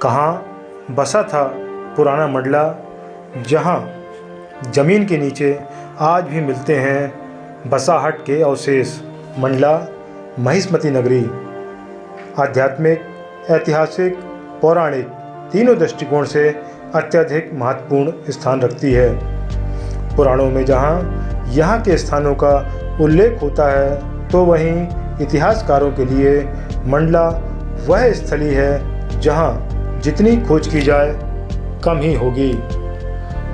कहाँ बसा था पुराना मंडला, जहाँ ज़मीन के नीचे आज भी मिलते हैं बसाहट के अवशेष। मंडला महिष्मती नगरी आध्यात्मिक, ऐतिहासिक, पौराणिक तीनों दृष्टिकोण से अत्यधिक महत्वपूर्ण स्थान रखती है। पुराणों में जहाँ यहाँ के स्थानों का उल्लेख होता है, तो वहीं इतिहासकारों के लिए मंडला वह स्थली है जहाँ जितनी खोज की जाए कम ही होगी।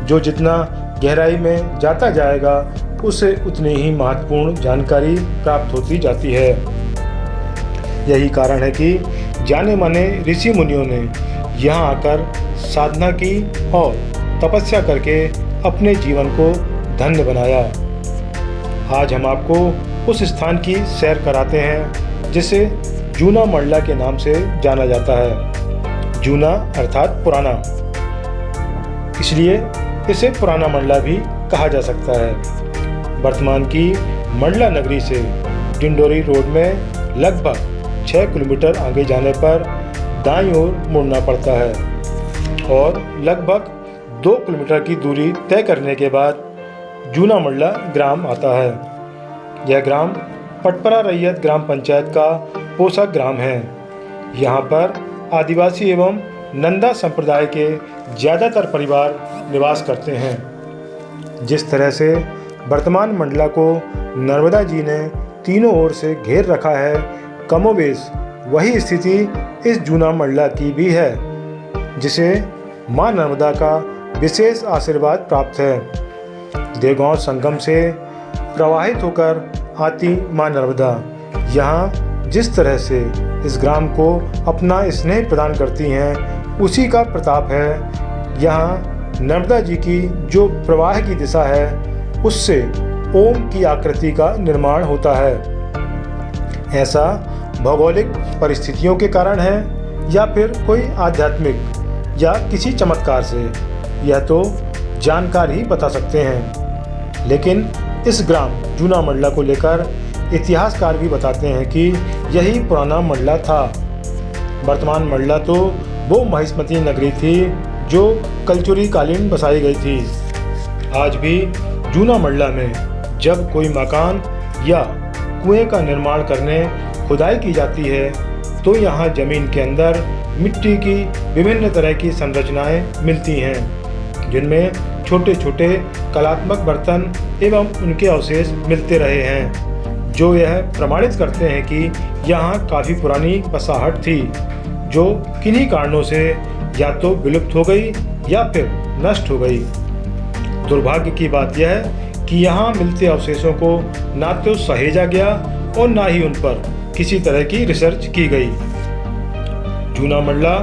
जो जितना गहराई में जाता जाएगा, उसे उतनी ही महत्वपूर्ण जानकारी प्राप्त होती जाती है। यही कारण है कि जाने माने ऋषि मुनियों ने यहाँ आकर साधना की और तपस्या करके अपने जीवन को धन्य बनाया। आज हम आपको उस स्थान की सैर कराते हैं जिसे जूना मंडला के नाम से जाना जाता है। जूना अर्थात पुराना, इसलिए इसे पुराना मंडला भी कहा जा सकता है। वर्तमान की मंडला नगरी से डिंडोरी रोड में लगभग 6 किलोमीटर आगे जाने पर दाईं ओर मुड़ना पड़ता है और लगभग 2 किलोमीटर की दूरी तय करने के बाद जूना मंडला ग्राम आता है। यह ग्राम पटपरा रैयत ग्राम पंचायत का पोषक ग्राम है। यहाँ पर आदिवासी एवं नंदा संप्रदाय के ज़्यादातर परिवार निवास करते हैं। जिस तरह से वर्तमान मंडला को नर्मदा जी ने तीनों ओर से घेर रखा है, कमोबेश वही स्थिति इस जूना मंडला की भी है, जिसे माँ नर्मदा का विशेष आशीर्वाद प्राप्त है। देवगांव संगम से प्रवाहित होकर आती माँ नर्मदा यहाँ जिस तरह से इस ग्राम को अपना स्नेह प्रदान करती हैं, उसी का प्रताप है। यहाँ नर्मदा जी की जो प्रवाह की दिशा है, उससे ओम की आकृति का निर्माण होता है। ऐसा भौगोलिक परिस्थितियों के कारण है या फिर कोई आध्यात्मिक या किसी चमत्कार से, यह तो जानकार ही बता सकते हैं। लेकिन इस ग्राम जूना मंडला को लेकर इतिहासकार भी बताते हैं कि यही पुराना मंडला था। वर्तमान मंडला तो वो महिष्मती नगरी थी जो कलचुरी कालीन बसाई गई थी। आज भी जूना मंडला में जब कोई मकान या कुएं का निर्माण करने खुदाई की जाती है, तो यहाँ जमीन के अंदर मिट्टी की विभिन्न तरह की संरचनाएं मिलती हैं, जिनमें छोटे छोटे कलात्मक बर्तन एवं उनके अवशेष मिलते रहे हैं, जो यह प्रमाणित करते हैं कि यहाँ काफ़ी पुरानी बसाहट थी, जो किन्हीं कारणों से या तो विलुप्त हो गई या फिर नष्ट हो गई। दुर्भाग्य की बात यह है कि यहाँ मिलते अवशेषों को ना तो सहेजा गया और ना ही उन पर किसी तरह की रिसर्च की गई। जूना मंडला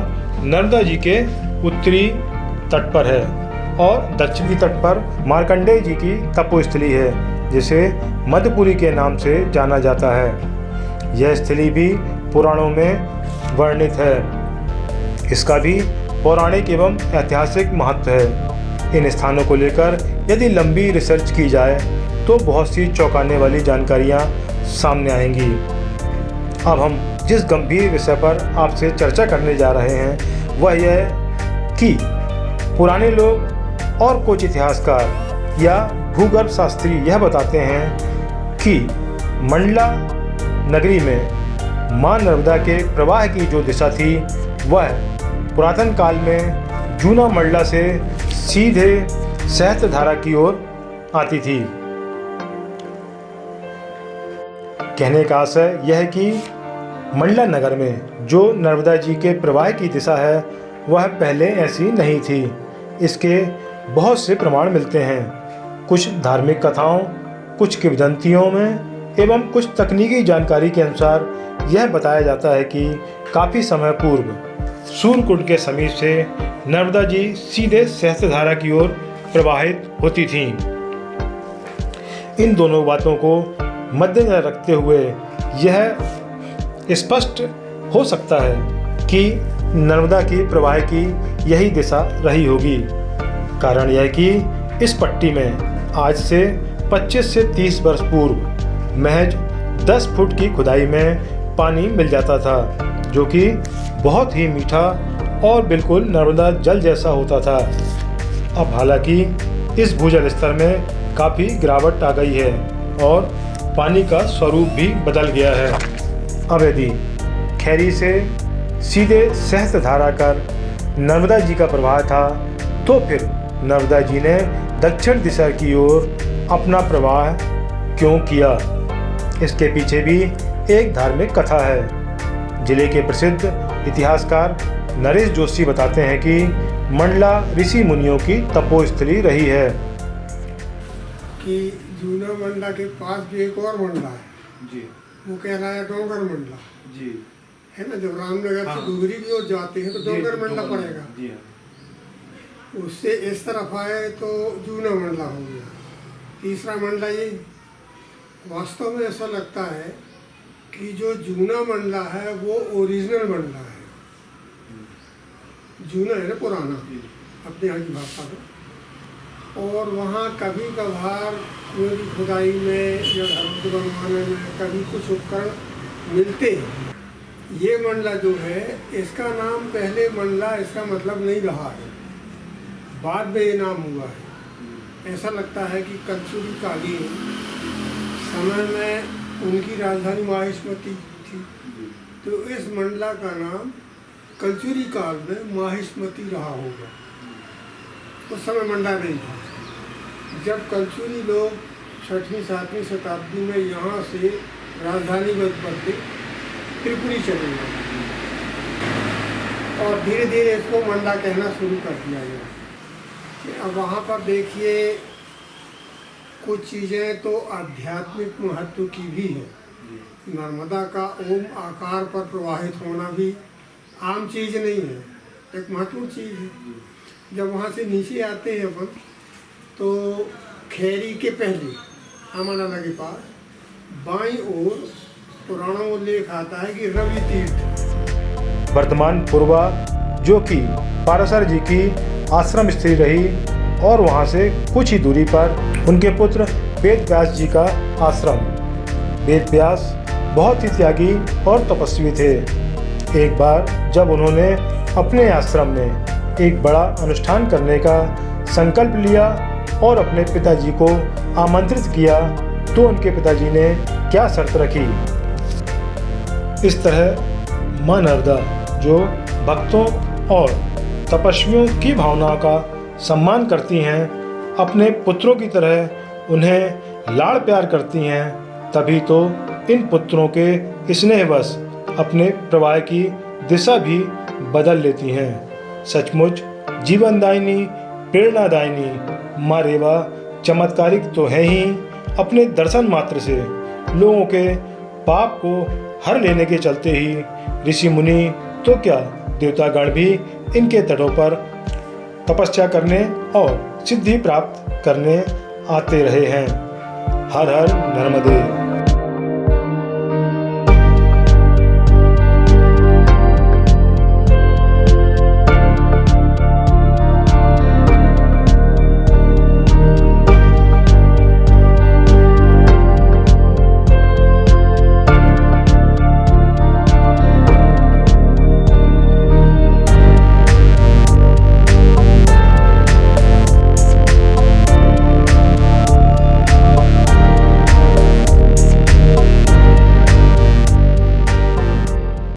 नर्मदा जी के उत्तरी तट पर है और दक्षिणी तट पर मार्कंडेय जी की तपोस्थली है, जिसे मधुपुरी के नाम से जाना जाता है। यह स्थली भी पुराणों में वर्णित है। इसका भी पौराणिक एवं ऐतिहासिक महत्व है। इन स्थानों को लेकर यदि लंबी रिसर्च की जाए तो बहुत सी चौंकाने वाली जानकारियां सामने आएंगी। अब हम जिस गंभीर विषय पर आपसे चर्चा करने जा रहे हैं, वह यह है कि पुराने लोग और कुछ इतिहासकार या भूगर्भ शास्त्री यह बताते हैं कि मंडला नगरी में माँ नर्मदा के प्रवाह की जो दिशा थी, वह पुरातन काल में जूना मंडला से सीधे सहस्त्रधारा की ओर आती थी। कहने का आशय यह है कि मंडला नगर में जो नर्मदा जी के प्रवाह की दिशा है, वह पहले ऐसी नहीं थी। इसके बहुत से प्रमाण मिलते हैं, कुछ धार्मिक कथाओं, कुछ किंवदंतियों में एवं कुछ तकनीकी जानकारी के अनुसार यह बताया जाता है कि काफ़ी समय पूर्व सूर्यकुंड के समीप से नर्मदा जी सीधे सहस्त्रधारा की ओर प्रवाहित होती थीं। इन दोनों बातों को मद्देनजर रखते हुए यह स्पष्ट हो सकता है कि नर्मदा की प्रवाह की यही दिशा रही होगी। कारण यह कि इस पट्टी में आज से 25 से 30 वर्ष पूर्व महज 10 फुट की खुदाई में पानी मिल जाता था, जो कि बहुत ही मीठा और बिल्कुल नर्मदा जल जैसा होता था। अब हालांकि इस भूजल स्तर में काफ़ी गिरावट आ गई है और पानी का स्वरूप भी बदल गया है। अब यदि खैरी से सीधे सहस्त्रधारा कर नर्मदा जी का प्रवाह था, तो फिर नर्मदा जी ने दक्षिण दिशा की ओर अपना प्रवाह क्यों किया? इसके पीछे भी एक धार्मिक कथा है। जिले के प्रसिद्ध इतिहासकार नरेश जोशी बताते हैं कि मंडला ऋषि मुनियों की तपोस्थली रही है। कि जूना मंडला के पास भी एक और मंडला है जी, वो कहलाया डोंगर मंडला जी, है ना। जब रामनगर हाँ। से डुगरी की ओर जाते हैं तो डोंगर मंडला पड़ेगा, जी हाँ। उससे इस तरफ आए तो जूना मंडला हो गया। तीसरा मंडला ये वास्तव में ऐसा लगता है कि जो जूना मंडला है वो ओरिजिनल मंडला है। जूना है ना पुराना अपने यहाँ की भाषा में, और वहाँ कभी कभार मेरी खुदाई में या धर्म बनवाने में कभी कुछ उपकरण मिलते हैं। ये मंडला जो है इसका नाम पहले मंडला इसका मतलब नहीं रहा है, बाद में ये नाम हुआ है। ऐसा लगता है कि कंसुरी कालीन समय में उनकी राजधानी माहिष्मती थी, तो इस मंडला का नाम कल्चुरी काल में माहिष्मती रहा होगा। उस समय मंडला नहीं था। जब कल्चुरी लोग 6वीं 7वीं शताब्दी में यहाँ से राजधानी बदले त्रिपुरी चले गए और धीरे धीरे इसको मंडला कहना शुरू कर दिया गया। अब वहाँ पर देखिए कुछ चीज़ें तो आध्यात्मिक महत्व की भी है। नर्मदा का ओम आकार पर प्रवाहित होना भी आम चीज़ नहीं है, एक महत्वपूर्ण चीज़ है। जब वहाँ से नीचे आते हैं अपन तो खैरी के पहले अमरनाथ के पास बाईं ओर पुराणों में उल्लेख आता है कि रवि तीर्थ वर्तमान पूर्वा जो कि पाराशर जी की आश्रम स्थिति रही और वहाँ से कुछ ही दूरी पर उनके पुत्र वेद व्यास जी का आश्रम। वेद व्यास बहुत ही त्यागी और तपस्वी थे। एक बार जब उन्होंने अपने आश्रम में एक बड़ा अनुष्ठान करने का संकल्प लिया और अपने पिताजी को आमंत्रित किया, तो उनके पिताजी ने क्या शर्त रखी? इस तरह माँ नर्मदा जो भक्तों और तपस्वियों की भावना का सम्मान करती हैं, अपने पुत्रों की तरह उन्हें लाड़ प्यार करती हैं, तभी तो इन पुत्रों के स्नेहवश अपने प्रवाह की दिशा भी बदल लेती हैं। सचमुच जीवनदायिनी, प्रेरणादायिनी माँ रेवा चमत्कारिक तो है ही, अपने दर्शन मात्र से लोगों के पाप को हर लेने के चलते ही ऋषि मुनि तो क्या देवतागण भी इनके तटों पर तपस्या करने और सिद्धि प्राप्त करने आते रहे हैं। हर हर नर्मदे।